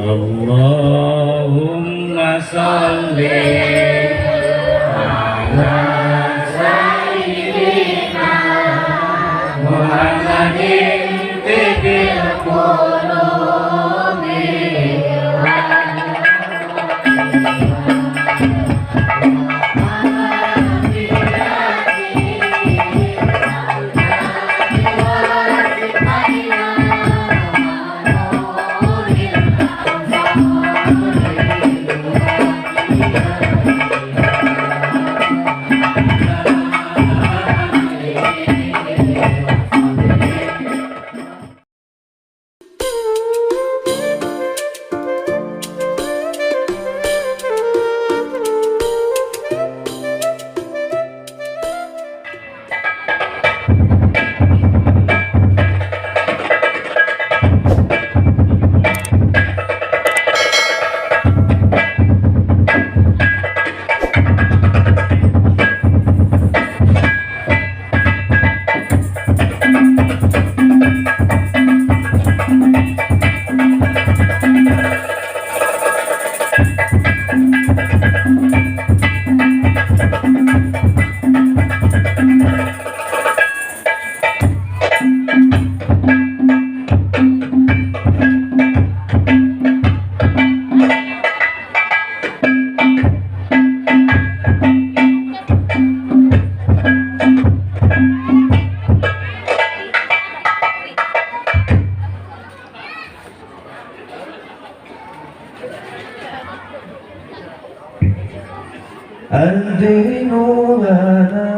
Allahumma sholli ala sayyidina Muhammadin tibil qulubi. الدين لنا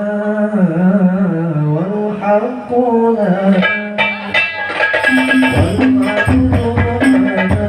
والحق لنا والعدل لنا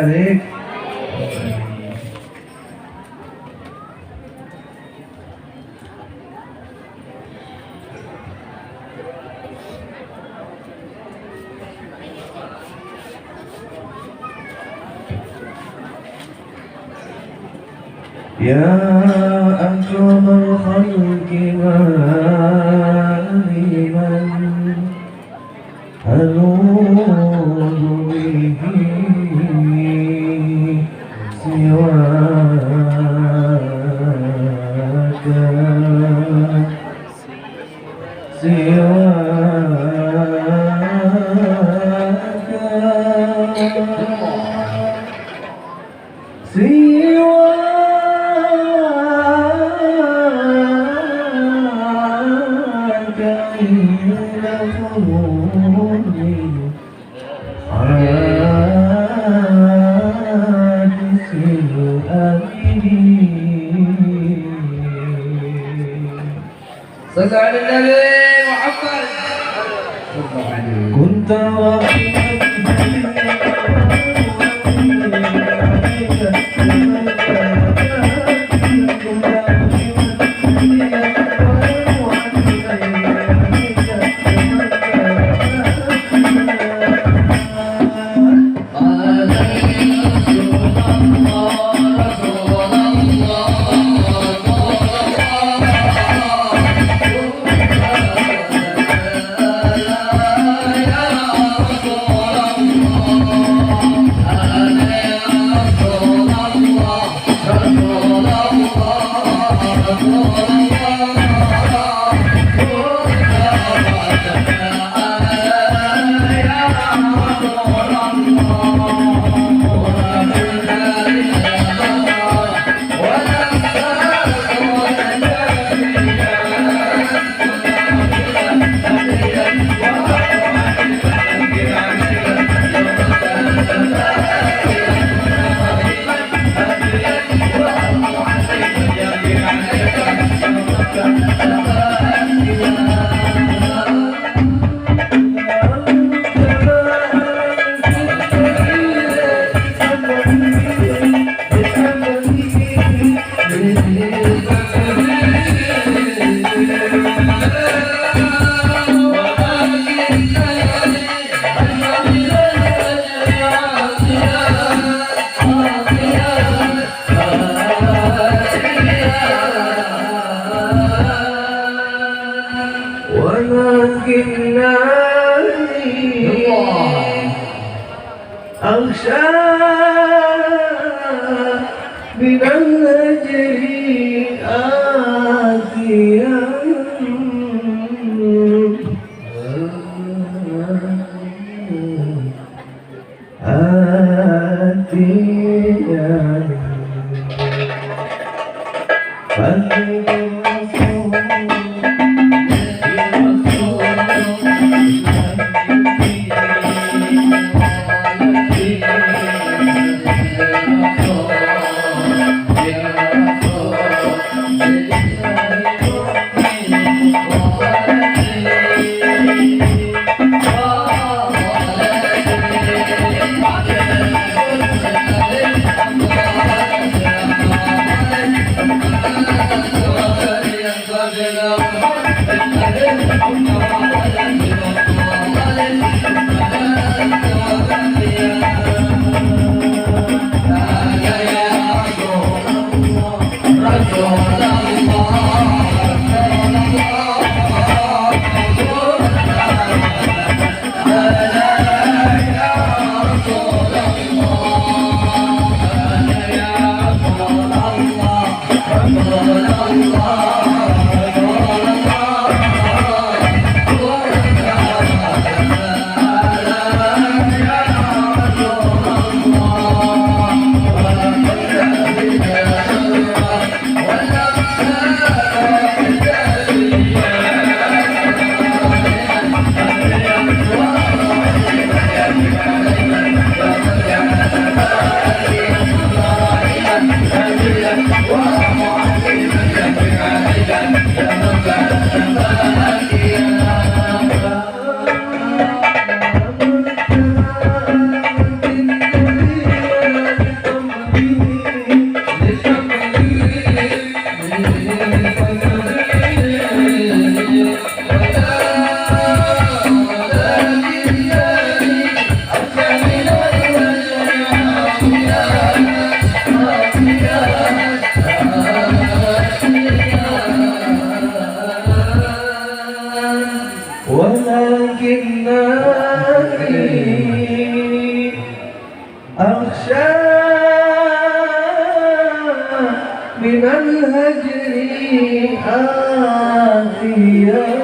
ذلك يا أكرم الخلق من ألوذ به سواك إن خلوني حادث الأمين. صلى على النبي محمد. كنت ولكنني أخشى من الهجر آتيا أخشى من الهجر آتيا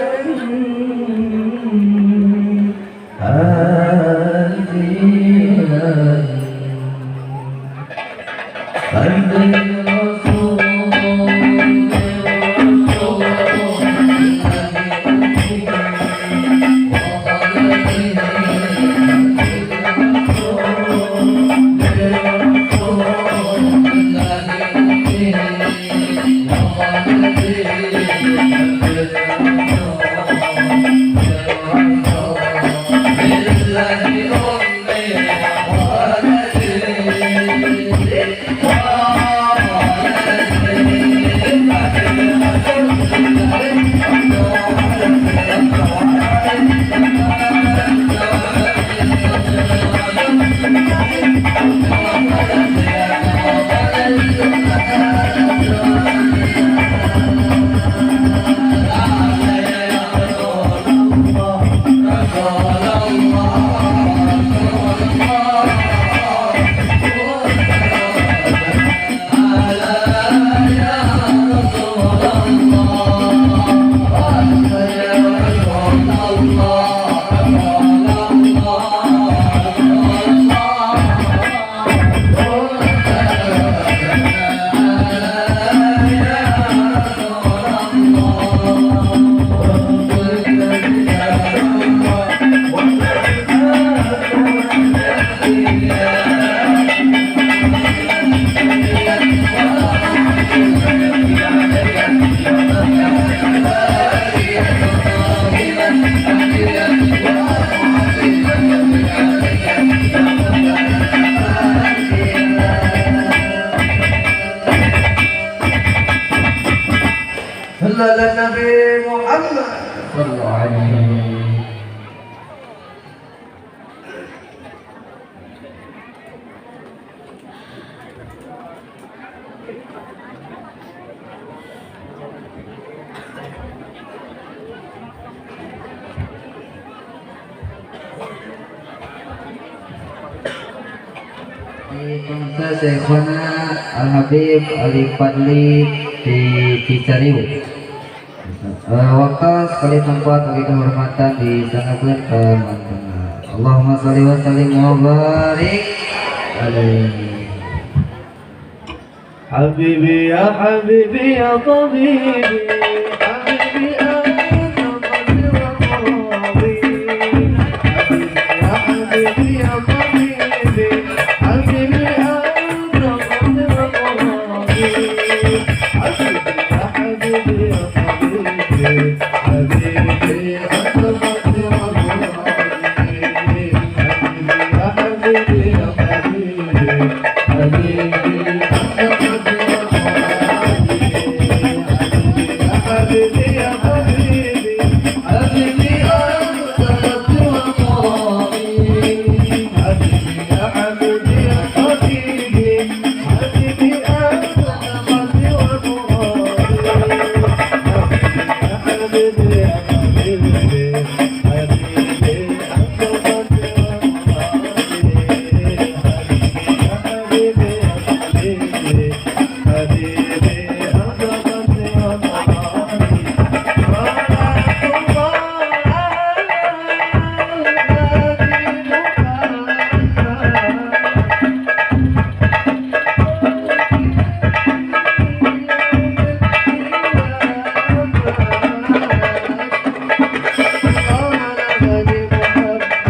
Nabi Muhammad sallallahu alaihi. Syekhana Al-Habib Ali Fadli di Cisariu. Waktu sekali tempat bagi kehormatan di sana pun Allahumma sholli wa sallim wa barik alaihi. Habibi ya habibi ya tabibi habibi Habibi anta qasdi wa muradi Habibi ya habibi ya habibi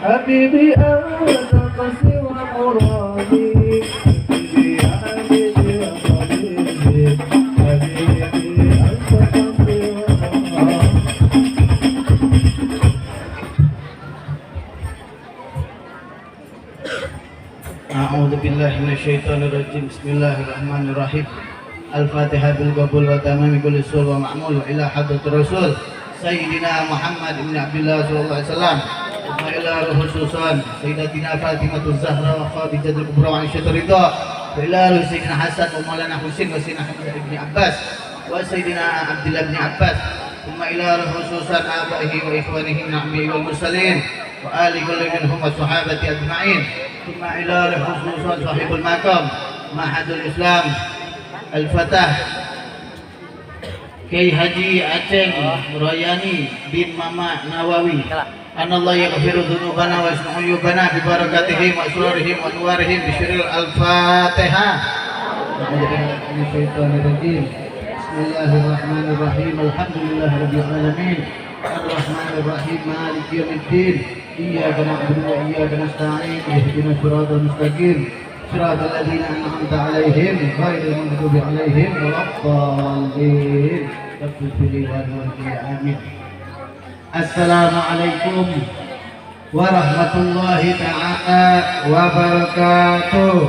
Habibi anta qasdi wa muradi. A'udzu billahi minasyaitonir rajim. Bismillahirrahmanirrahim. Al-Fatihah bil qabul wa tamami kulli sul wa ma'mul ila hadratir rasul Sayyidina Muhammad ibn Abdullah sallallahu alaihi wasallam wa ila ila ruh khususan Sayyidatina Fatimah Zahra wa Khadijah al-Kubra wa Aisyah ridha wa ila ruh Sayyidina Hasan wa Maulana Husain wa Sayyidina Hamzah bin Abbas wa Sayyidina Abdullah bin Abbas ثم إلى روح خصوصا آبائه وإخوانه النعمي والمرسلين وآل كل منهم والصحابة أجمعين ثم إلى روح خصوصا صاحب المقام معهد الإسلام الفتح Kiai Haji Aceh Royani bin Mama Nawawi anallah yaghfiru dzunubana wa yasma'u yubana bi barakatihim wa asrarihim wa anwarihim bi syiril al-Fatihah. Bismillahirrahmanirrahim. Alhamdulillahirabbil alamin. Arrahmanir rahim. Maliki yaumiddin. Iyyaka na'budu wa iyyaka nasta'in. Ihdinas siratal mustaqim. Siratal ladzina an'amta 'alaihim ghairil maghdubi 'alaihim waladdallin. Amin. Assalamualaikum warahmatullahi ta'ala wabarakatuh.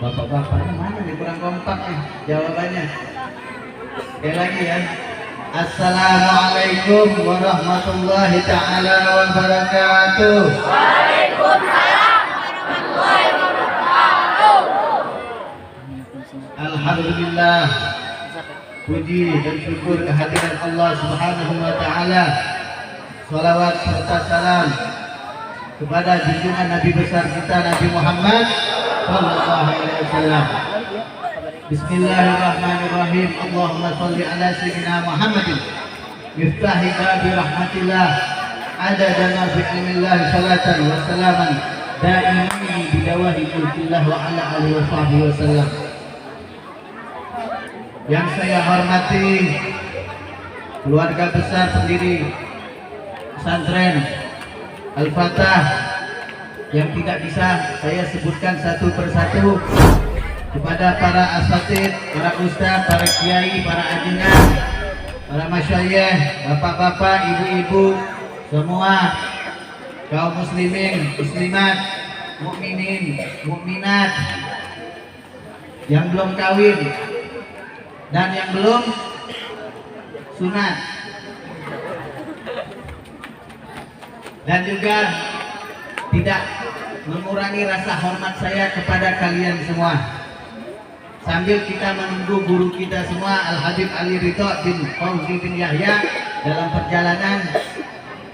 Bapak-bapaknya mana nih, kurang kompak nih jawabannya. Sekali lagi ya. Assalamualaikum warahmatullahi ta'ala wabarakatuh. Waalaikumsalam warahmatullahi wabarakatuh. Alhamdulillah, puji dan syukur kehadiran Allah Subhanahu wa taala. Salawat serta salam kepada junjungan Nabi besar kita Nabi Muhammad sallallahu alaihi wasallam. Bismillahirrahmanirrahim. Allahumma shalli ala sayyidina Muhammadin miftahi babi rahmatillah adada ma fi ilmillah salatan wa salaman daimin bidawahi mulkillah wa ala alihi wa sahbihi wasallam. Yang saya hormati keluarga besar pendiri pesantren Al-Fatah yang tidak bisa saya sebutkan satu persatu, kepada para asatid, para ustaz, para kiai, para ajengan, para masyayikh, bapak-bapak, ibu-ibu, semua kaum muslimin, muslimat, mukminin, mukminat yang belum kawin dan yang belum sunat, dan juga tidak mengurangi rasa hormat saya kepada kalian semua. Sambil kita menunggu guru kita semua Al-Habib Ali Ridho bin Fauzi bin Yahya dalam perjalanan,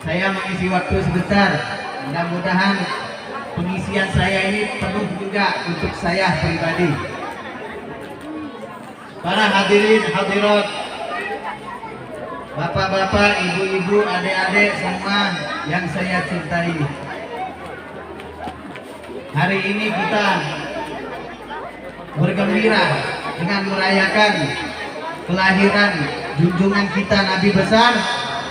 saya mengisi waktu sebentar. Mudah-mudahan pengisian saya ini penuh juga untuk saya pribadi. Para hadirin hadirat, bapak-bapak, ibu-ibu, adik-adik semua yang saya cintai, hari ini kita bergembira dengan merayakan kelahiran junjungan kita Nabi besar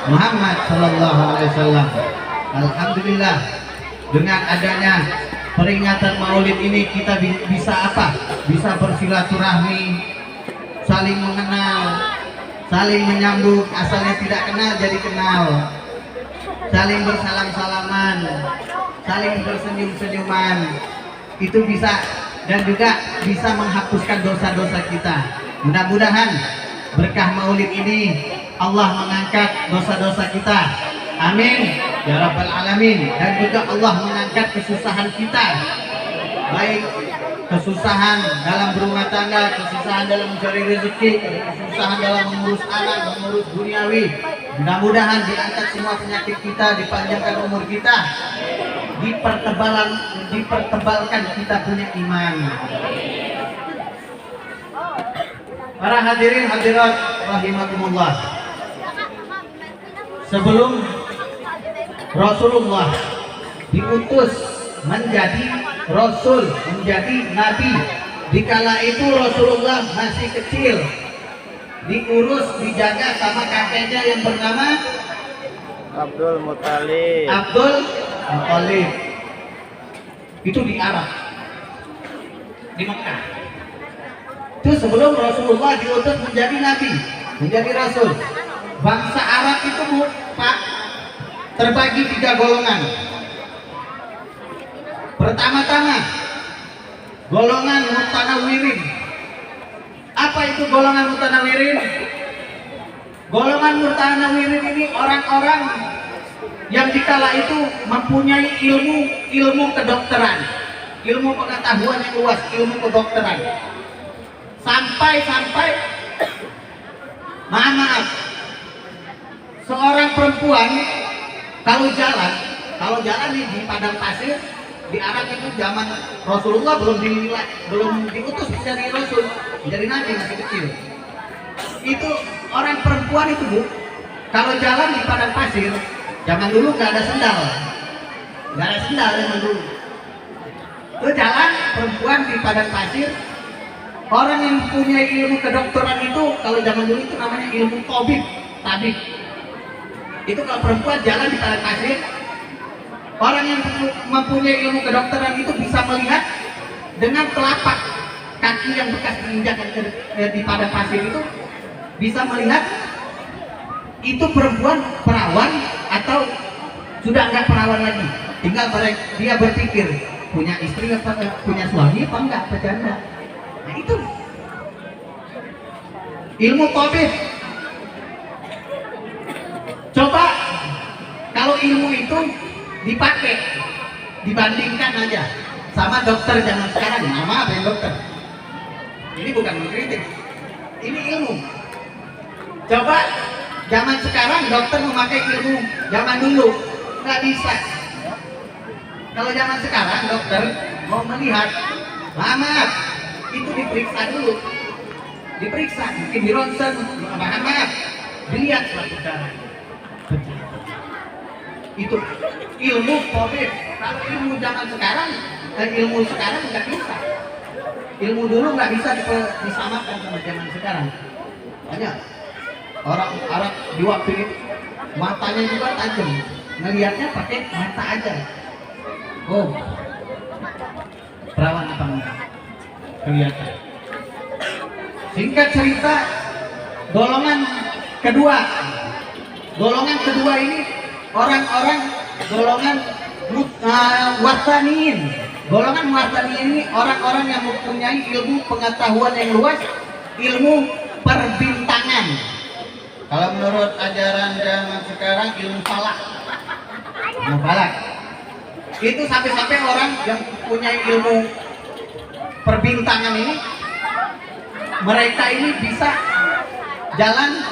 Muhammad sallallahu alaihi wasallam. Alhamdulillah, dengan adanya peringatan Maulid ini kita bisa apa? Bisa bersilaturahmi, saling mengenal, saling menyambut, asalnya tidak kenal jadi kenal, saling bersalam-salaman, saling bersenyum-senyuman. Itu bisa, dan juga bisa menghapuskan dosa-dosa kita. Mudah-mudahan berkah Maulid ini Allah mengangkat dosa-dosa kita, amin ya rabbal alamin. Dan juga Allah mengangkat kesusahan kita, baik kesusahan dalam berumah tangga, kesusahan dalam mencari rezeki, kesusahan dalam mengurus anak, mengurus duniawi. Mudah-mudahan diangkat semua penyakit kita, dipanjangkan umur kita, dipertebalkan kita punya iman. Para hadirin hadirat rahimakumullah, sebelum Rasulullah diutus menjadi Rasul, menjadi Nabi, dikala itu Rasulullah masih kecil, diurus, dijaga sama kakeknya yang bernama Abdul Muthalib. Abdul Muthalib. Itu di Arab, di Mekah. Itu sebelum Rasulullah diutus menjadi Nabi, menjadi Rasul. Bangsa Arab itu Pak terbagi 3 golongan. Pertama-tama golongan mutanawirin. Apa itu golongan mutanawirin? Golongan murtanawirin ini orang-orang yang dikala itu mempunyai ilmu kedokteran, ilmu pengetahuan yang luas, ilmu kedokteran. Sampai maaf, seorang perempuan kalau jalan di padang pasir di Arab itu zaman Rasulullah belum diutus menjadi Rasul, menjadi Nabi masih kecil. Itu orang perempuan itu Bu, kalau jalan di padang pasir, zaman dulu nggak ada sendal zaman dulu. Itu jalan perempuan di padang pasir, orang yang punya ilmu kedokteran itu kalau zaman dulu itu namanya ilmu tabib. Itu kalau perempuan jalan di padang pasir, orang yang mempunyai ilmu kedokteran itu bisa melihat dengan telapak kaki yang bekas diinjak di padang pasir itu, bisa melihat itu perempuan perawan atau sudah enggak perawan lagi. Tinggal dia berpikir punya istri apa punya suami apa enggak, apa janda. Nah itu ilmu tabib. Coba kalau ilmu itu dipakai, dibandingkan aja sama dokter zaman sekarang. Nama apa yang dokter? Ini bukan mengkritik, ini ilmu. Coba zaman sekarang dokter memakai ilmu zaman dulu, nggak bisa. Kalau zaman sekarang dokter mau melihat, maaf, itu diperiksa dulu, mungkin di ronsen, maaf, dilihat suatu darah. Itu ilmu tabib. Kalau ilmu zaman sekarang, ilmu sekarang nggak bisa. Ilmu dulu nggak bisa disamakan sama zaman sekarang. Banyak orang Arab di waktu itu matanya juga tajam, ngelihatnya pakai mata aja. Oh, perawan apa enggak? Kelihatan. Singkat cerita, golongan kedua ini orang-orang golongan wartaniin. Golongan wartaniin ini orang-orang yang mempunyai ilmu pengetahuan yang luas, ilmu perbintangan. Kalau menurut ajaran zaman sekarang ilmu falak. Itu sampai-sampai orang yang punya ilmu perbintangan ini, mereka ini bisa jalan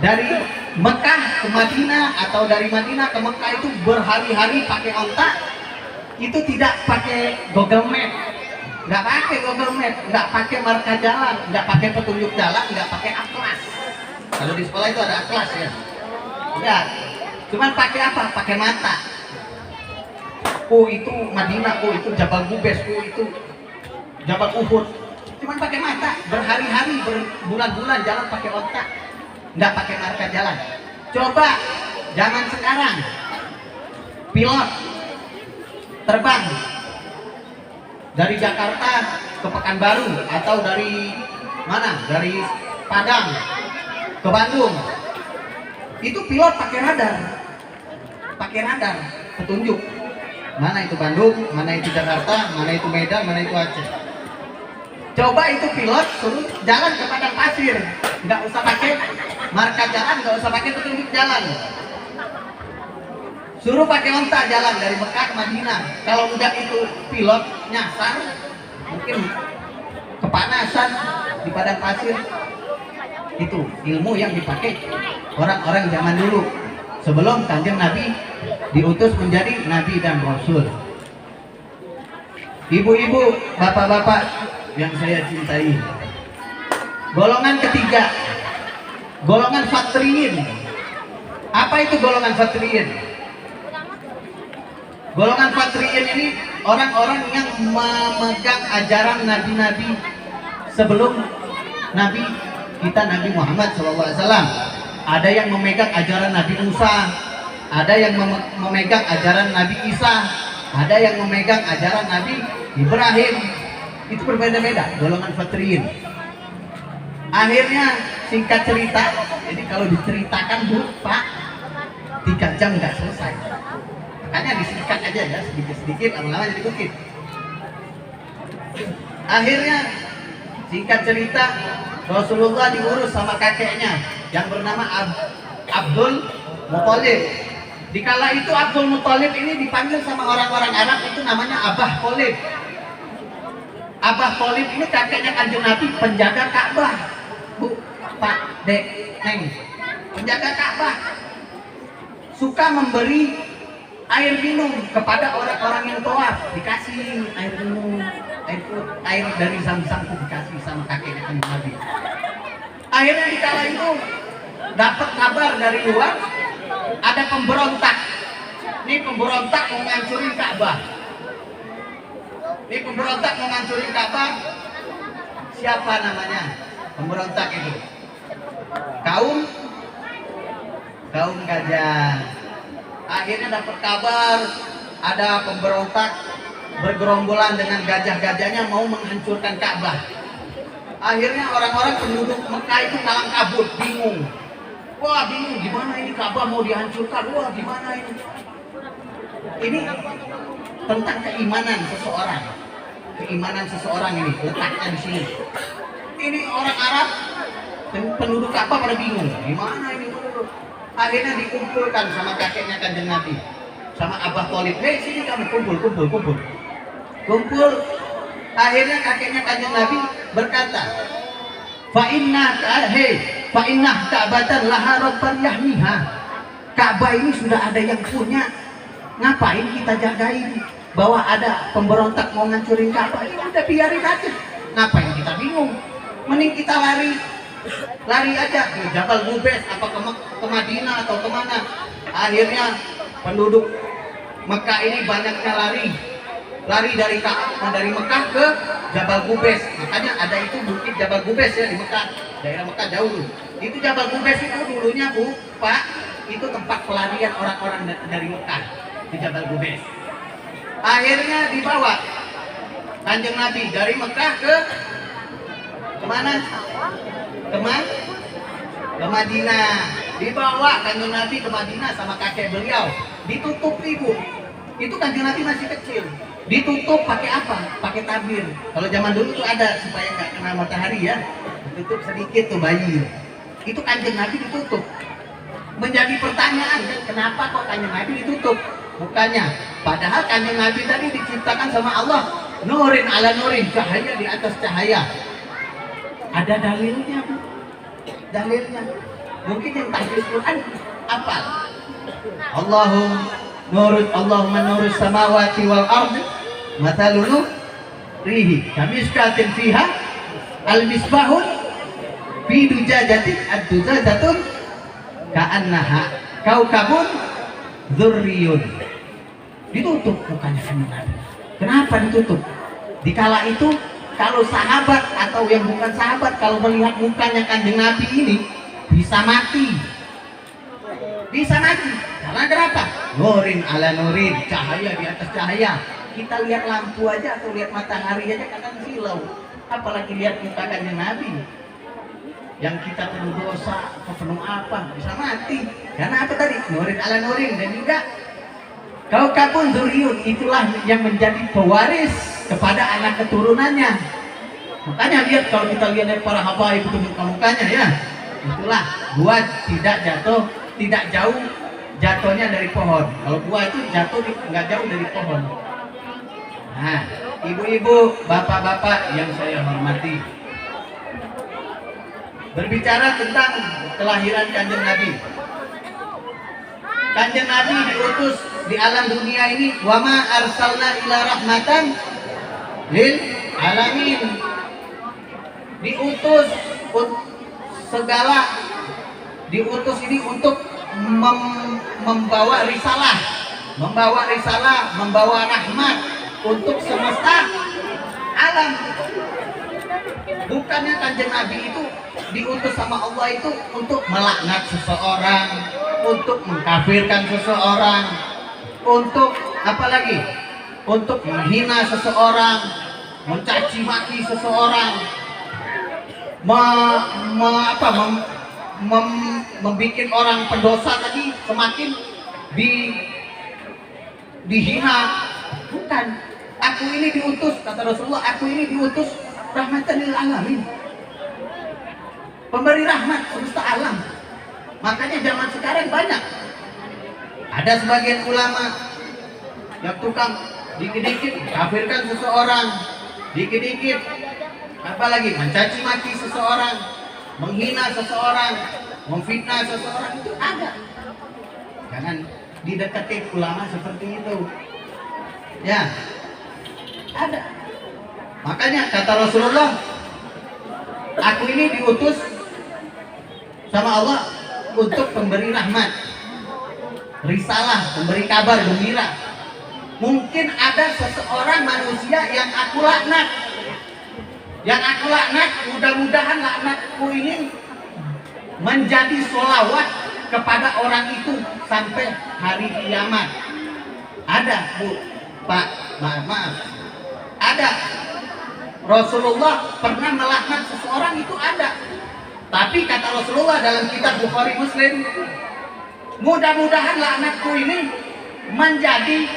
dari Mekah ke Madinah atau dari Madinah ke Mekah itu berhari-hari pakai onta. Itu tidak pakai Google Map, nggak pakai marka jalan, nggak pakai petunjuk jalan, nggak pakai atlas. Kalau di sekolah itu ada atlas ya, enggak. Cuman pakai apa? Pakai mata. Oh itu Madinah, oh itu Jabal Gubes, oh itu Jabal Uhud. Cuman pakai mata, berhari-hari, berbulan-bulan jalan pakai otak, nggak pakai marka jalan. Coba zaman sekarang pilot terbang dari Jakarta ke Pekanbaru atau dari mana? Dari Padang ke Bandung. Itu pilot pakai radar petunjuk. Mana itu Bandung, mana itu Jakarta, mana itu Medan, mana itu Aceh. Coba itu pilot suruh jalan ke padang pasir, nggak usah pakai marka jalan, nggak usah pakai petunjuk jalan. Suruh pakai onta jalan dari Mekah ke Madinah. Kalau udah itu pilot nyasar, mungkin kepanasan di padang pasir. Itu ilmu yang dipakai orang-orang zaman dulu sebelum Kanjeng Nabi diutus menjadi Nabi dan Rasul. Ibu-ibu, bapak-bapak yang saya cintai, golongan ketiga, golongan fatriyin. Apa itu golongan fatriyin? Golongan fatriyin ini orang-orang yang memegang ajaran nabi-nabi sebelum Nabi kita Nabi Muhammad SAW. Ada yang memegang ajaran Nabi Musa, ada yang memegang ajaran Nabi Isa, ada yang memegang ajaran Nabi Ibrahim. Itu berbeda-beda golongan fatriyin. Akhirnya singkat cerita, jadi kalau diceritakan Bu Pak 3 jam nggak selesai. Makanya disingkat aja ya, sedikit-sedikit, lama-lama jadi bukit. Akhirnya singkat cerita, Rasulullah diurus sama kakeknya. yang bernama Abdul Muthalib. Dikala itu Abdul Muthalib ini dipanggil sama orang-orang Arab itu namanya Abah Thalib. Abah Thalib ini kakeknya Kanjeng Nabi, penjaga Ka'bah. Bu, Pak, Dek, Neng, penjaga Ka'bah. Suka memberi air minum kepada orang-orang yang tawaf, dikasih air minum, air dari Zam-Zam dikasih sama kakeknya Kanjeng Nabi. Akhirnya dikala itu dapat kabar dari luar ada pemberontak. Ini pemberontak mau ngancurin Ka'bah. Ini pemberontak mau ngancurin Ka'bah. Siapa namanya pemberontak itu? Kaum gajah. Akhirnya dapat kabar ada pemberontak bergerombolan dengan gajah-gajahnya mau menghancurkan Ka'bah. Akhirnya orang-orang penduduk Mekah itu kalang kabut, bingung. Wah, bingung gimana ini Ka'bah mau dihancurkan? Wah, gimana ini? Ini tentang keimanan seseorang. Keimanan seseorang ini letaknya di sini. Ini orang Arab penduduk Ka'bah pada bingung. Gimana ini? Akhirnya dikumpulkan sama kakeknya Kanjeng Nabi, sama Abah Thalib. Hei, sini kamu kumpul. Akhirnya kakeknya Kanjeng Nabi berkata, fa inna Ka'batan laha rabban yahmiha. Ka'bah ini sudah ada yang punya. Ngapain kita jagain? Bahwa ada pemberontak mau ngancurin Ka'bah, ini udah biarin aja. Ngapain kita bingung? Mending kita lari aja ke Jabal Gubes, apa ke Madinah atau kemana. Akhirnya penduduk Mekah ini banyaknya lari dari Mekah ke Jabal Gubes. Makanya ada itu bukit Jabal Gubes ya di Mekah, daerah Mekah jauh tuh. Itu Jabal Gubes itu dulunya Bu, Pak, itu tempat pelarian orang-orang dari Mekah di Jabal Gubes. Akhirnya dibawa Kanjeng Nabi dari Mekah ke kemana? Ke Madinah. Dibawa Kanjeng Nabi ke Madinah sama kakek beliau. Ditutup ibu. Itu Kanjeng Nabi masih kecil. Ditutup pakai apa? Pakai tabir. Kalau zaman dulu tuh ada supaya nggak kena matahari ya. Ditutup sedikit tuh bayi. Itu Kanjeng Nabi ditutup. Menjadi pertanyaan kan, kenapa kok Kanjeng Nabi ditutup? Bukannya. Padahal Kanjeng Nabi tadi diciptakan sama Allah. Nurin ala nurin, cahaya di atas cahaya. Ada dalilnya, Bu. Dalilnya. Mungkin yang tahfiz Quran apal. Allahumma nurus samawati wal ardi mathalu nurihi kamiskatin fiha al-misbahun fi dujajatin ad-dujajatun ka'annaha kaukabun dzurriyun. Ditutup mukanya Kanjeng Nabi. Kenapa ditutup? Dikala itu kalau sahabat atau yang bukan sahabat kalau melihat mukanya Kanjeng Nabi ini bisa mati. Karena kenapa? Nurin ala nurin, cahaya di atas cahaya. Kita lihat lampu aja atau lihat matahari aja kadang silau. Apalagi lihat muka Kanjeng Nabi. Yang kita penuh dosa, penuh apa, bisa mati. Karena apa tadi? Nurin ala nurin. Dan juga kaukabun dzurriyun, itulah yang menjadi pewaris kepada anak keturunannya. Makanya lihat kalau kita lihat para habaib itu mukanya ya. Itulah buat tidak jauh jatuhnya dari pohon. Kalau buah itu jatuh nggak jauh dari pohon. Nah, ibu-ibu, bapak-bapak yang saya hormati, berbicara tentang kelahiran Kanjeng Nabi. Kanjeng Nabi diutus di alam dunia ini, wa ma arsalna ila rahmatan lil alamin. Diutus diutus ini untuk membawa risalah, membawa rahmat untuk semesta alam. Bukannya Kanjeng Nabi itu diutus sama Allah itu untuk melaknat seseorang, untuk mengkafirkan seseorang, untuk apa lagi? Untuk menghina seseorang, mencaci maki seseorang, membikin orang pendosa tadi semakin dihina. Bukan. Aku ini diutus, kata Rasulullah, aku ini diutus rahmatan lil alamin, pemberi rahmat semesta alam. Makanya zaman sekarang banyak ada sebagian ulama yang tukang dikit-dikit kafirkan seseorang, dikit-dikit apalagi mencaci maki seseorang, menghina seseorang, memfitnah seseorang, itu ada. Jangan didekati ulama seperti itu. Ya, ada. Makanya kata Rasulullah, aku ini diutus sama Allah untuk pemberi rahmat, risalah, pemberi kabar gembira. Mungkin ada seseorang manusia yang aku laknat. Yang aku laknat, mudah-mudahan laknatku ini menjadi sholawat kepada orang itu sampai hari kiamat. Ada, Bu, Pak, maaf. Ada. Rasulullah pernah melaknat seseorang, itu ada. Tapi kata Rasulullah dalam kitab Bukhari Muslim, mudah-mudahan laknatku ini menjadi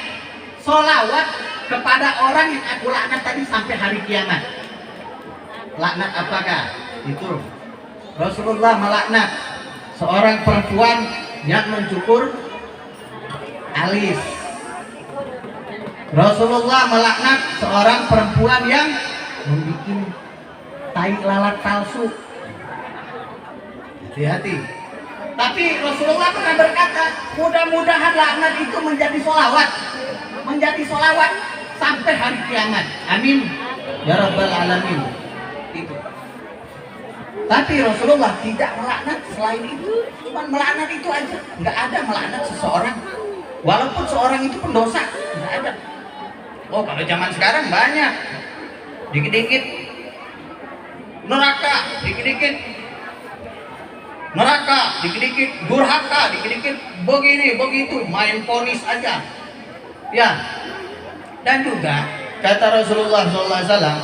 sholawat kepada orang yang aku laknat tadi sampai hari kiamat. Laknat apakah? Itu Rasulullah melaknat seorang perempuan yang mencukur alis. Rasulullah melaknat seorang perempuan yang membuat tai lalat palsu. Hati-hati. Tapi Rasulullah pernah berkata, mudah-mudahan laknat itu menjadi sholawat sampai hari kiamat. Amin ya rabbal alamin. Itu. Tapi Rasulullah tidak melaknat selain itu, cuma melaknat itu aja. Nggak ada melaknat seseorang, walaupun seorang itu pendosa, nggak ada. Oh, kalau zaman sekarang banyak, dikit-dikit neraka, dikit-dikit neraka, dikit-dikit durhaka, dikit-dikit begini, begitu, main ponis aja. Ya, dan juga kata Rasulullah SAW,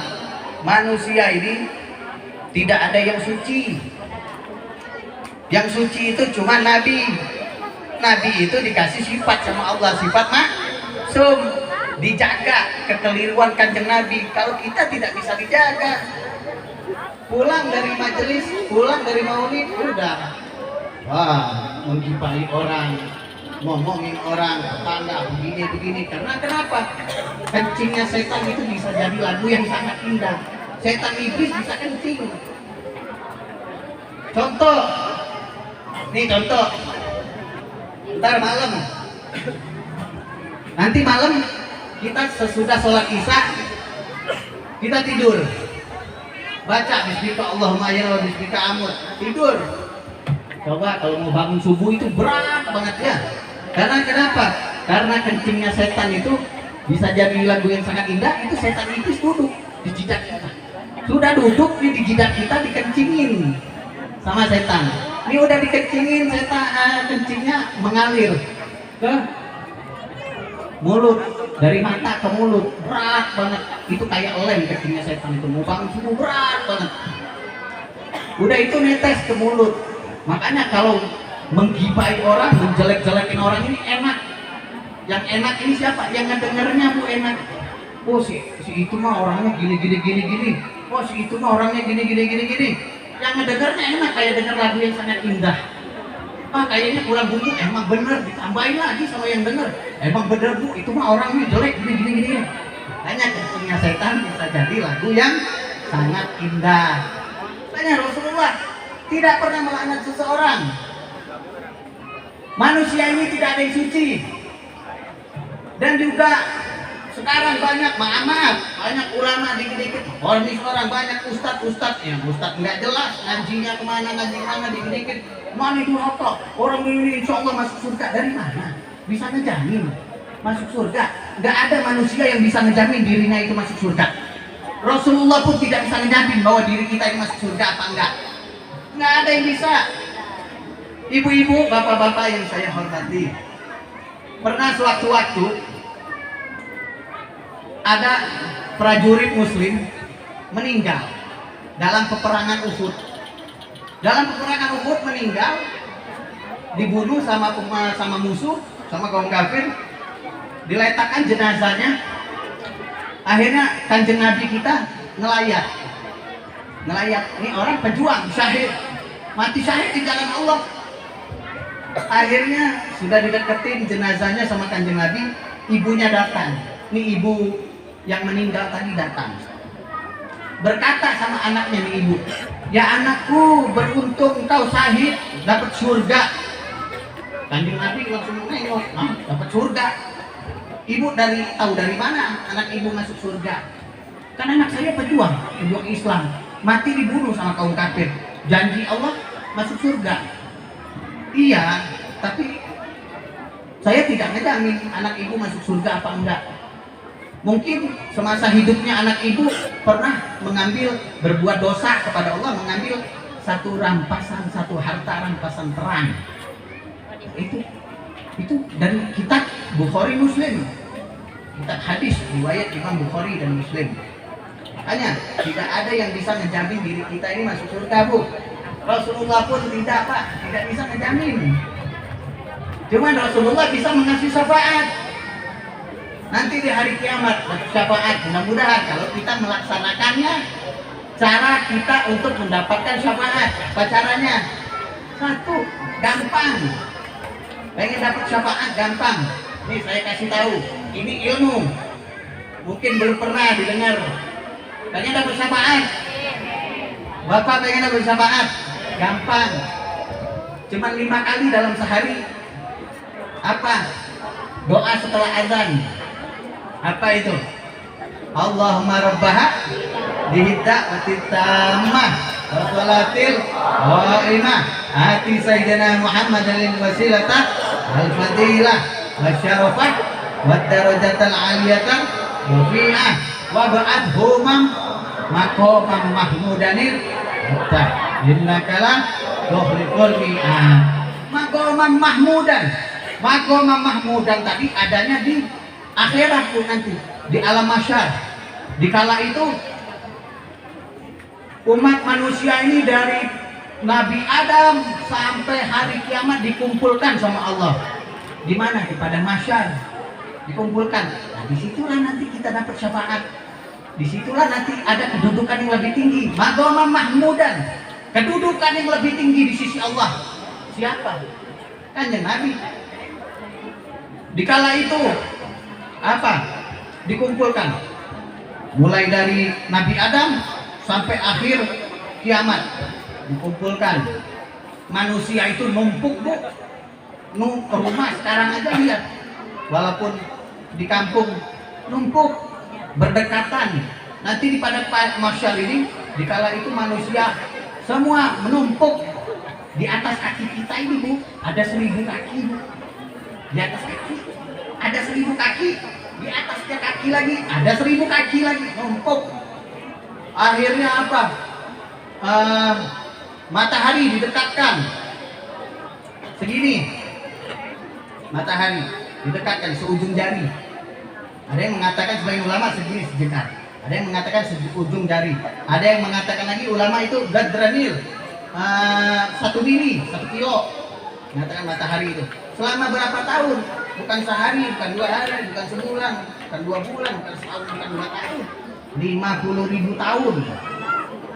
manusia ini tidak ada yang suci. Yang suci itu cuma Nabi. Nabi itu dikasih sifat sama Allah, sifat maksum, dijaga kekeliruan kanjeng Nabi. Kalau kita tidak bisa dijaga, pulang dari majelis, pulang dari maulid, udah menggibahi orang, ngomongin orang, tetangga begini. Karena kenapa? Kencingnya setan itu bisa jadi lagu yang sangat indah. Setan iblis bisa kencing. Contoh, ntar malam, nanti malam kita sesudah sholat isya kita tidur, baca bismika Allahumma ya wa bismika amut, tidur. Coba kalau mau bangun subuh itu berat banget ya. Karena kenapa? Karena kencingnya setan itu bisa jadi lagu yang sangat indah. Itu setan iblis duduk di jidat kita. Sudah duduk di jidat kita, dikencingin sama setan. Ini udah dikencingin, setan kencingnya mengalir ke mulut, dari mata ke mulut, berat banget. Itu kayak lem kencingnya setan itu. Mau bangun subuh berat banget. Udah itu netes ke mulut. Makanya kalau menggibai orang, menjelek-jelekin orang ini enak. Yang enak ini siapa? Yang ngedengernya Bu enak. Oh si itu mah orangnya gini. Oh si itu mah orangnya gini. Yang ngedengernya enak, kayak denger lagu yang sangat indah. Kayaknya kurang bumbu, emang bener, ditambahin lagi sama yang denger. Emang bener Bu, itu mah orangnya jelek gini. Makanya kencingnya setan bisa jadi lagu yang sangat indah. Makanya Rasulullah tidak pernah melaknat seseorang. Manusia ini tidak ada yang suci. Dan juga sekarang banyak banyak ulama dikit-dikit ornis orang, banyak ustad yang ustad nggak jelas ngajinya kemana dikit-dikit mana itu apa orang ini insya Allah masuk surga. Dari mana bisa ngejamin masuk surga? Nggak ada manusia yang bisa ngejamin dirinya itu masuk surga. Rasulullah pun tidak bisa ngejamin bahwa diri kita ini masuk surga apa enggak. Nggak ada yang bisa. Ibu-ibu, bapak-bapak yang saya hormati, pernah sewaktu-waktu ada prajurit muslim meninggal dalam peperangan Uhud. Dalam peperangan Uhud meninggal, dibunuh sama musuh, sama kaum kafir, diletakkan jenazahnya. Akhirnya kanjeng Nabi kita ngelayat. Ini orang pejuang, syahid, mati syahid di jalan Allah. Akhirnya sudah dideketin jenazahnya sama Kanjeng Nabi, ibunya datang. Ini ibu yang meninggal tadi datang. Berkata sama anaknya nih ibu, ya anakku, beruntung engkau syahid, dapat surga. Kanjeng Nabi langsung nengok, dapat surga. Ibu tahu dari mana anak ibu masuk surga? Kan anak saya pejuang Islam, mati dibunuh sama kaum kafir. Janji Allah masuk surga. Iya, tapi saya tidak ngejamin anak ibu masuk surga apa enggak. Mungkin semasa hidupnya anak ibu pernah berbuat dosa kepada Allah, mengambil satu harta rampasan perang. Itu dari kitab Bukhari Muslim, kitab hadis riwayat Imam Bukhari dan Muslim. Makanya tidak ada yang bisa ngejamin diri kita ini masuk surga, Bu. Rasulullah pun tidak, Pak, tidak bisa ngejamin. Cuman Rasulullah bisa mengasih syafaat. Nanti di hari kiamat syafaat. Mudah-mudahan kalau kita melaksanakannya, cara kita untuk mendapatkan syafaat. Apa caranya? Satu, gampang. Pengen dapat syafaat gampang. Nih saya kasih tahu, ini ilmu. Mungkin belum pernah didengar. Pengen dapat syafaat? Bapak pengen dapat syafaat? Gampang. Cuman 5 kali dalam sehari. Apa? Doa setelah azan. Apa itu? Allahumma rabbaha bihiddawatit tammah wa sholatil qa'imah ati sayyidina Muhammadin wasilata wal fadilah wasyarafah wad darajatal aliyatan rafi'ah wa ba'adhu maqamam mahmudanir hatta innaka la tukhliqul mi'ad. Maqamam mahmudan tadi adanya di akhirat pun nanti di alam mahsyar. Dikala itu umat manusia ini dari Nabi Adam sampai hari kiamat dikumpulkan sama Allah. Di mana? Di padang mahsyar dikumpulkan. Nah, disitulah nanti kita dapat syafaat. Disitulah nanti ada kedudukan yang lebih tinggi. Maqamam mahmudan, kedudukan yang lebih tinggi di sisi Allah. Siapa? Kanjeng Nabi. Dikala itu apa? Dikumpulkan mulai dari Nabi Adam sampai akhir kiamat, dikumpulkan. Manusia itu numpuk, Bu. Rumah sekarang aja lihat, walaupun di kampung numpuk berdekatan. Nanti di padang mahsyar ini, dikala itu manusia semua menumpuk di atas kaki kita ini, Bu. Ada 1000 kaki, Bu. Di atas kaki ada 1000 kaki, di atasnya kaki lagi ada 1000 kaki lagi, numpuk. Akhirnya apa? Matahari didekatkan segini, matahari didekatkan seujung jari. Ada yang mengatakan sebagian ulama segini sejengkal, ada yang mengatakan seujung jari, ada yang mengatakan lagi ulama itu gadranil, 1 mili, 1 kilo. Mengatakan matahari itu selama berapa tahun? Bukan sehari, bukan 2 hari, bukan sebulan, bukan 2 bulan, bukan setahun, bukan 2 tahun, 50.000 tahun.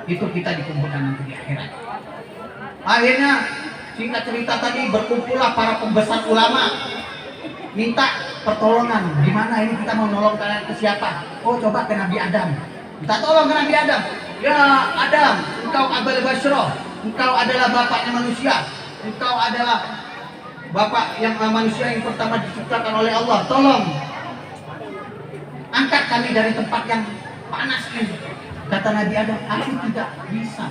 Itu kita dikumpulkan nanti di akhirat. Akhirnya singkat cerita tadi berkumpullah para pembesar ulama, minta pertolongan. Gimana ini kita mau nolong kalian ke siapa? Oh, coba ke Nabi Adam. Minta tolong ke Nabi Adam. Ya Adam, engkau Abul Basyroh, engkau adalah bapaknya manusia, engkau adalah bapak yang manusia yang pertama diciptakan oleh Allah. Tolong angkat kami dari tempat yang panas ini. Kata Nabi Adam, aku tidak bisa.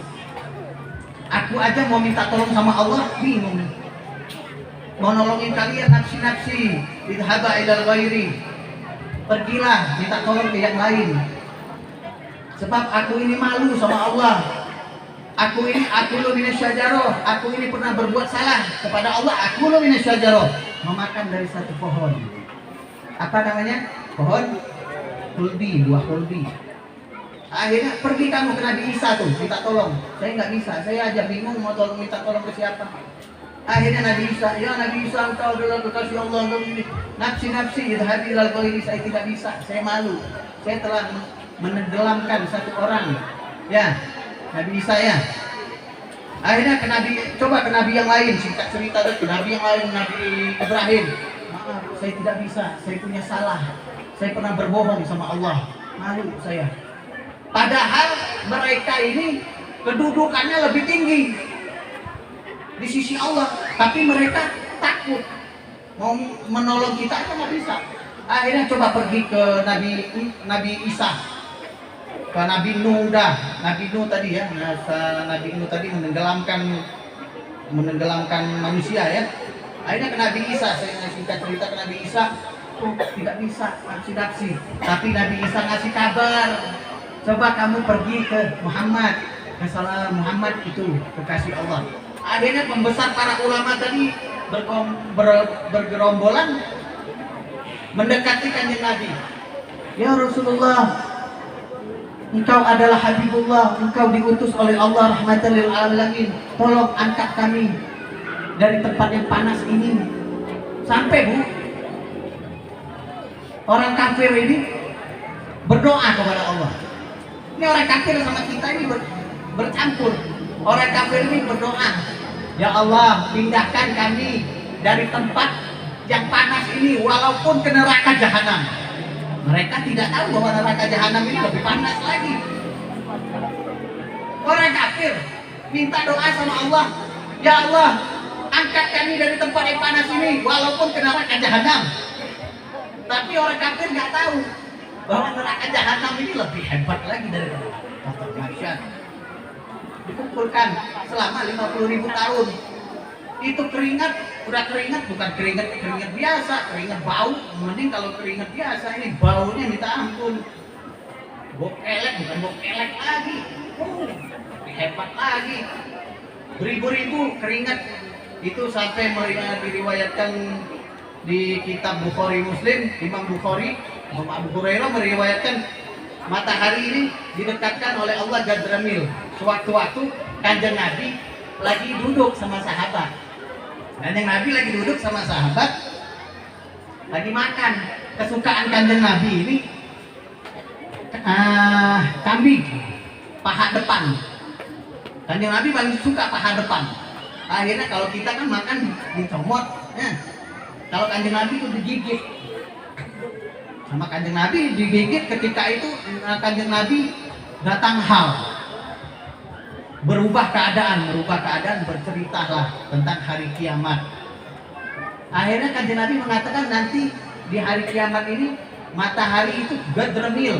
Aku aja mau minta tolong sama Allah, bingung. Mau nolongin kalian nafsi-nafsi. Idhaba ilal ghairi. Pergilah minta tolong ke yang lain. Sebab aku ini malu sama Allah. Aku ini minasyajaroh. Aku ini pernah berbuat salah kepada Allah. Aku minasyajaroh. Memakan dari satu pohon. Apa namanya? Pohon khuldi, buah khuldi. Akhirnya pergi kamu ke Nabi Isa tuh, minta tolong. Saya nggak bisa, saya aja bingung mau minta tolong ke siapa. Akhirnya Nabi Isa, ya Nabi Isa, engkau adalah kekasih Allah. Nafsi-nafsi, idhabi ilal ghairi. Saya tidak bisa, saya malu. Saya telah menenggelamkan satu orang. Ya, Nabi Isa ya. Akhirnya ke Nabi, coba ke Nabi yang lain, singkat cerita ke Nabi yang lain, Nabi Ibrahim. Maaf, saya tidak bisa, saya punya salah. Saya pernah berbohong sama Allah. Malu saya. Padahal mereka ini kedudukannya lebih tinggi di sisi Allah, tapi mereka takut mau menolong kita itu nggak bisa. Akhirnya coba pergi ke Nabi Isa, ke Nabi Nuh Nabi Nuh tadi ya, Nabi Nuh tadi menenggelamkan manusia ya. Akhirnya ke Nabi Isa, saya singkat cerita ke Nabi Isa, tidak bisa nafsi. Tapi Nabi Isa ngasih kabar, coba kamu pergi ke Muhammad, ke salah Muhammad itu kekasih Allah. Akhirnya pembesar para ulama tadi bergerombolan mendekati kanjeng Nabi. Ya Rasulullah, engkau adalah Habibullah, engkau diutus oleh Allah rahmatan lil alamin. Tolong angkat kami dari tempat yang panas ini. Sampai Bu, orang kafir ini berdoa kepada Allah. Ini orang kafir sama kita ini bercampur. Orang kafir ini berdoa, ya Allah, pindahkan kami dari tempat yang panas ini walaupun ke neraka jahanam. Mereka tidak tahu bahwa neraka jahanam ini lebih panas lagi. Orang kafir minta doa sama Allah, ya Allah, angkat kami dari tempat yang panas ini walaupun ke neraka jahanam. Tapi orang kafir nggak tahu bahwa neraka jahanam ini lebih hebat lagi dari neraka. Dikumpulkan selama 50.000 tahun. Itu keringat, udah keringat, bukan keringat biasa, keringat bau. Mending kalau keringat biasa, ini baunya minta ampun. Bau kelek, bukan bau kelek lagi. Lebih hebat lagi. Beribu-ribu keringat. Itu sampai diriwayatkan di kitab Bukhari Muslim, Imam Bukhari, Imam Abu Hurairah meriwayatkan matahari ini didekatkan oleh Allah Jadramil. Sewaktu-waktu kanjeng Nabi lagi duduk sama sahabat. Kanjeng Nabi lagi duduk sama sahabat, lagi makan. Kesukaan kanjeng Nabi ini kambing, paha depan. Kanjeng Nabi paling suka paha depan. Akhirnya kalau kita kan makan dicomot, ya. Kalau kanjeng Nabi itu digigit. Sama kanjeng Nabi digigit, ketika itu kanjeng Nabi datang hal. Berubah keadaan, berceritalah tentang hari kiamat. Akhirnya kanjeng Nabi mengatakan nanti di hari kiamat ini matahari itu gadramil.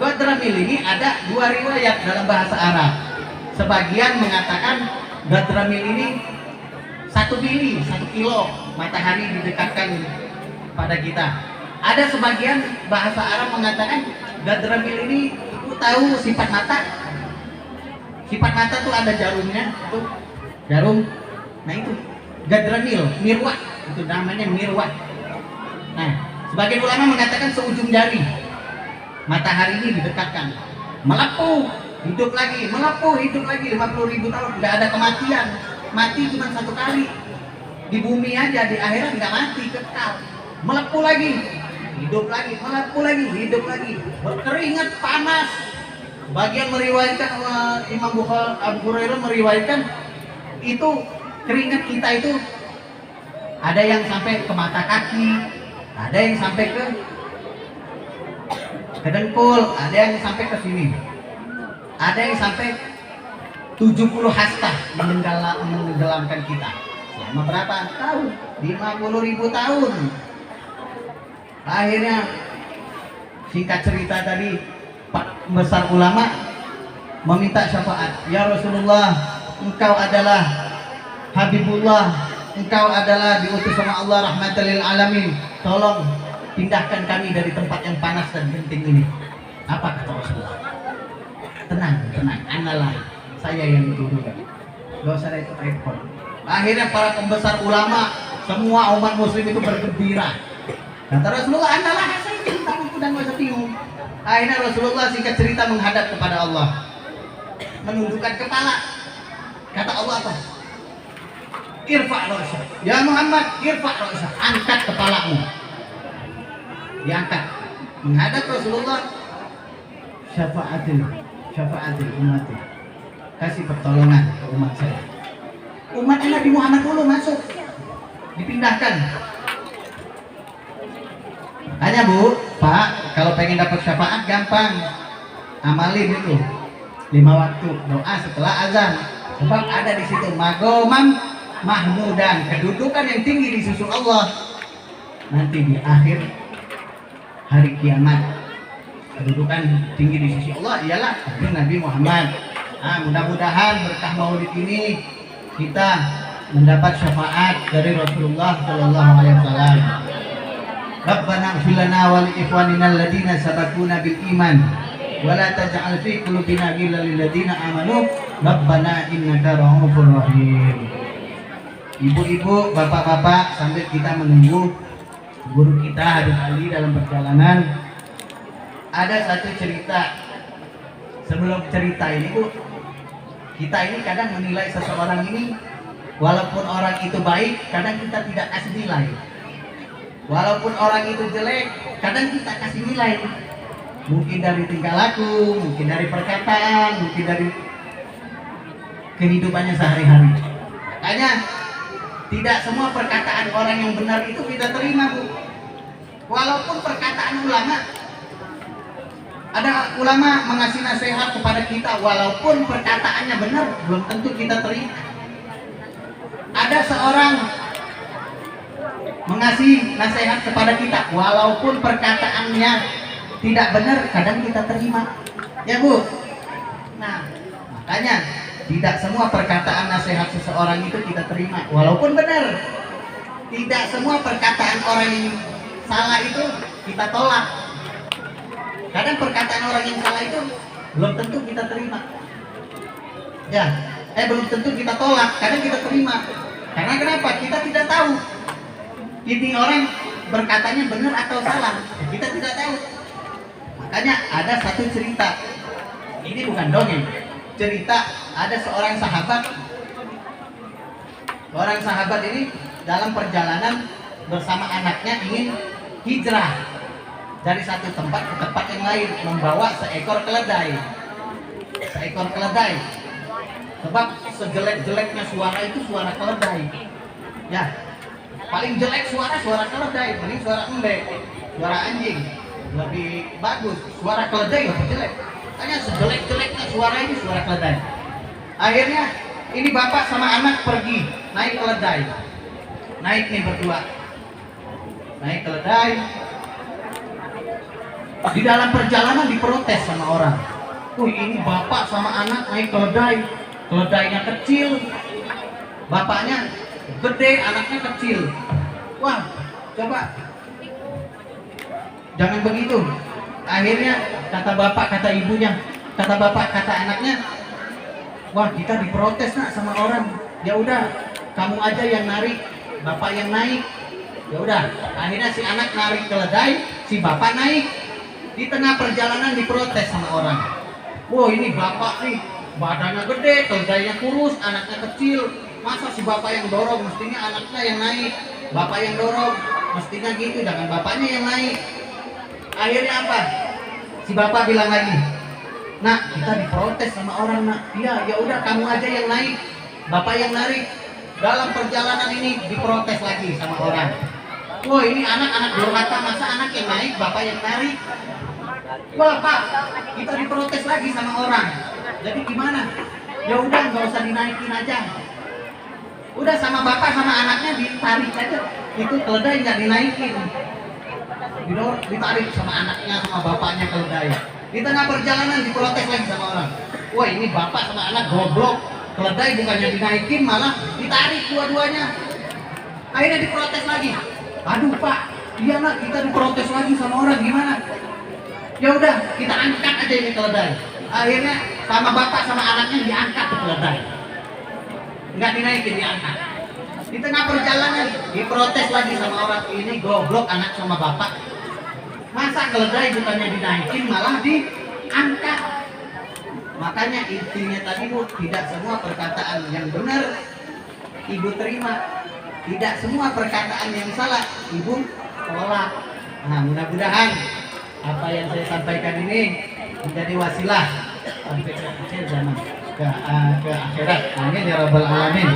Gadramil ini ada dua riwayat dalam bahasa Arab. Sebagian mengatakan gadramil ini 1 mili, 1 kilo matahari didekatkan pada kita. Ada sebagian bahasa Arab mengatakan gadramil ini itu tahu sifat mata. Sifat mata tuh ada jarumnya, tuh jarum. Nah itu gadramil, mirwah, itu namanya mirwah. Nah, sebagian ulama mengatakan seujung jari matahari ini didekatkan, melepuh, hidup lagi, melepuh, hidup lagi 50.000 tahun, tidak ada kematian. Mati cuma 1 kali di bumi aja, di akhirat nggak mati, kekal, melepuh lagi, hidup lagi, melepuh lagi, hidup lagi, berkeringat panas. Bagian meriwayatkan Imam Bukhari, Abu Hurairah meriwayatkan itu keringat kita itu ada yang sampai ke mata kaki, ada yang sampai ke dengkul, ada yang sampai ke sini, ada yang sampai 70 hasta menenggelamkan kita. Selama berapa tahun? 50.000 tahun. Akhirnya singkat cerita tadi, Pak besar ulama meminta syafaat. Ya Rasulullah, engkau adalah Habibullah, engkau adalah diutus sama Allah rahmatan lil alamin. Tolong pindahkan kami dari tempat yang panas dan genting ini. Apa kata Rasulullah? Tenang, analah, saya yang diturunkan. Gak usah repot-repot. Akhirnya para pembesar ulama, semua umat muslim itu bergembira. Kata Rasulullah, analah, saya cinta dan gak usah bingung. Akhirnya Rasulullah singkat cerita menghadap kepada Allah, menundukkan kepala. Kata Allah apa? Irfa' ra'sa. Ya Muhammad, irfa' ra'sa. Angkat kepalamu. Diangkat. Menghadap Rasulullah. Syafa'atil ummati. kasih pertolongan ke umat saya. Umatnya Nabi Muhammad dulu masuk, dipindahkan. Hanya Bu, Pak, kalau pengen dapat syafaat gampang, amalin itu 5 waktu doa setelah azan. Sebab ada di situ magomam mahmudan, kedudukan yang tinggi di sisi Allah. Nanti di akhir hari kiamat, kedudukan tinggi di sisi Allah ialah Nabi Muhammad. Mudah-mudahan berkah maulid ini kita mendapat syafaat dari Rasulullah Shallallahu Alaihi Wasallam. Rabbana ighfir lana wa li ikhwanina alladziina sabaquna bil iman wa la taj'al fi qulubina ghillan lil ladziina amanu rabbana innaka ra'ufur rahim. Ibu-ibu, bapak-bapak, sambil kita menunggu guru kita Habib Ali dalam perjalanan, ada satu cerita. Sebelum cerita ini Bu, kita ini kadang menilai seseorang ini, walaupun orang itu baik, kadang kita tidak kasih nilai. Walaupun orang itu jelek, kadang kita kasih nilai. Mungkin dari tingkah laku, mungkin dari perkataan, mungkin dari kehidupannya sehari-hari. Makanya tidak semua perkataan orang yang benar itu kita terima Bu. Walaupun perkataan ulama, ada ulama mengasih nasihat kepada kita, walaupun perkataannya benar, belum tentu kita terima. Ada seorang mengasih nasihat kepada kita, walaupun perkataannya tidak benar, kadang kita terima. Ya Bu. Nah, makanya tidak semua perkataan nasihat seseorang itu kita terima, walaupun benar. Tidak semua perkataan orang yang salah itu kita tolak. Kadang perkataan orang yang salah itu belum tentu kita terima. Ya, belum tentu kita tolak, kadang kita terima. Karena kenapa? Kita tidak tahu ini orang berkatanya benar atau salah. Kita tidak tahu. Makanya ada satu cerita. Ini bukan dongeng. Cerita ada seorang sahabat. Orang sahabat ini dalam perjalanan bersama anaknya ingin hijrah dari satu tempat ke tempat yang lain, membawa seekor keledai. Seekor keledai. Sebab sejelek-jeleknya suara itu suara keledai. Ya, paling jelek suara keledai, paling suara embek, suara anjing. Lebih bagus suara keledai, lebih jelek. Makanya sejelek-jeleknya suara ini suara keledai. Akhirnya ini bapak sama anak pergi naik keledai. Naik nih berdua. Naik keledai. Di dalam perjalanan diprotes sama orang. Ini bapak sama anak naik keledai. Keledainya kecil, bapaknya gede, anaknya kecil. Wah, coba jangan begitu. Akhirnya kata bapak, kata ibunya, kata bapak, kata anaknya, wah kita diprotes nak sama orang. Ya udah, kamu aja yang narik, bapak yang naik. Ya udah, akhirnya si anak narik keledai, si bapak naik. Di tengah perjalanan diprotes sama orang. Wah ini bapak nih, badannya gede, keledainya kurus, anaknya kecil. Masa si bapak yang dorong, mestinya anaknya yang naik. Bapak yang dorong, mestinya gitu, jangan bapaknya yang naik. Akhirnya apa? Si bapak bilang lagi, nak kita diprotes sama orang nak. Iya, ya udah kamu aja yang naik, bapak yang narik. Dalam perjalanan ini diprotes lagi sama orang. Wah ini anak-anak durhaka, masa anak yang naik, bapak yang narik. Wah pak, kita diprotes lagi sama orang. Jadi gimana? Ya udah nggak usah dinaikin aja. Udah sama bapak sama anaknya ditarik aja. Itu keledai nggak dinaikin. Ditarik sama anaknya sama bapaknya keledai. Di tengah perjalanan diprotes lagi sama orang. Wah ini bapak sama anak goblok. Keledai bukannya dinaikin malah ditarik dua-duanya. Akhirnya diprotes lagi. Aduh pak, iya nak kita diprotes lagi sama orang, gimana? Ya udah kita angkat aja ini keledai. Akhirnya sama bapak sama anaknya diangkat ke keledai. Nggak dinaikin, diangkat. Di tengah perjalanan diprotes lagi sama orang, ini goblok anak sama bapak. Masa keledai bukannya dinaikin malah diangkat. Makanya intinya tadi Bu, tidak semua perkataan yang benar ibu terima, tidak semua perkataan yang salah ibu tolak. Nah mudah-mudahan apa yang saya sampaikan ini menjadi wasilah sampai ke akhir zaman. ke akhirat. Amin ya rabbal alamin.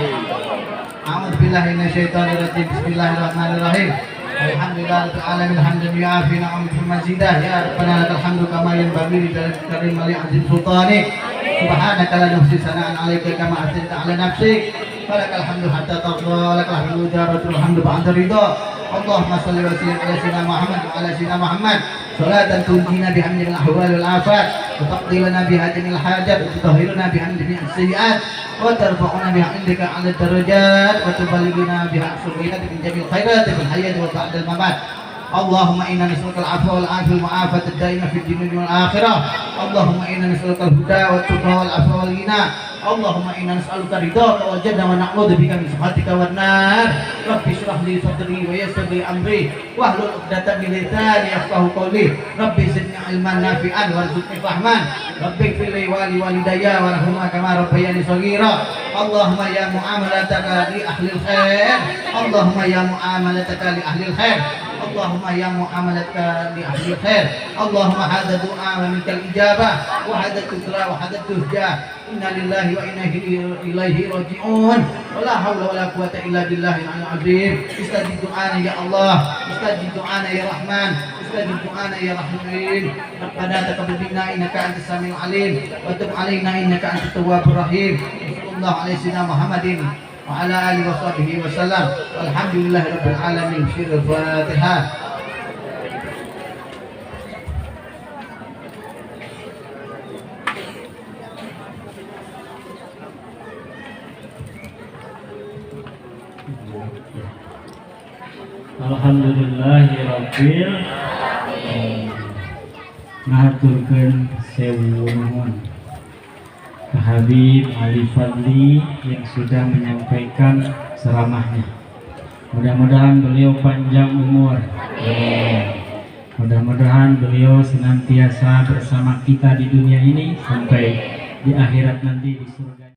A'udzubillahi minasyaitonirrajim. Bismillahirrahmanirrahim. Alhamdulillahirabbil alamin hamdan yu'afi ni'amahu mazidah ya rabbana lakal hamdu kama yanbaghi li jalali karim li azim sultanik. Subhanaka la nuhsi sana'an 'alaika kama asnayta 'ala nafsik. Falakal hamdu hatta tarda, lakal hamdu jaratul hamdu ba'da ridha. Allahumma shalli wa sallim ala sayyidina Muhammad wa ala sayyidina Muhammad. Salatan tunjina bihamdil ahwal wal afat wa taqdilana biha jamil hajat wa tutahhiruna bihamdi min as-sayyi'at wa tarfa'una biha indaka 'ala darajat wa tuballighuna biha sulhiyat min jamil khairat fil hayat wa ba'da al-mamat. Allahumma inna nas'aluka al-'afwa wal 'afiyah wal mu'afata ad-daimah fid dunya wal akhirah. Allahumma inna nas'aluka al-huda wat tuqa wal 'afwa wal ghina. Allahumma inna nas'aluka ridhaka wal jannah wa na'udzu bika min sakhatika wan nar. Rabbi shrah li sadri wa yassir li amri wahlul 'uqdatam min lisani yafqahu qawli. Rabbi zidni 'ilman nafi'an warzuqni fahman. Rabbi ighfir li wa li walidayya warhamhuma kama rabbayani shaghira. Allahumma ya mu'amalataka li ahlil khair. Allahumma ya mu'amalataka li ahlil khair. Allahumma ya mu'amalataka li ahlil khair. Allahumma hadha du'a wa minkal ijabah wa hadha tusra wa hadha tuhja. Inna lillahi wa inna ilaihi raji'un. Wala hawla wala quwwata illa billahil azim. Istajib du'ana ya Allah, istajib du'ana ya Rahman, istajib du'ana ya Rahim. Rabbana taqabbal minna innaka antas samiul alim wa tub 'alaina innaka antat tawwabur rahim. Sallallahu alaihi wasallam Muhammadin wa ala alihi wa sahbihi wa sallam. Alhamdulillahirabbil alamin. Syirul Fatihah. Alhamdulillahirabbil alamin. Ngaturkeun sewu nuhun ke Habib Ali Fadli yang sudah menyampaikan ceramahnya. Mudah-mudahan beliau panjang umur. Mudah-mudahan beliau senantiasa bersama kita di dunia ini sampai di akhirat nanti di surga.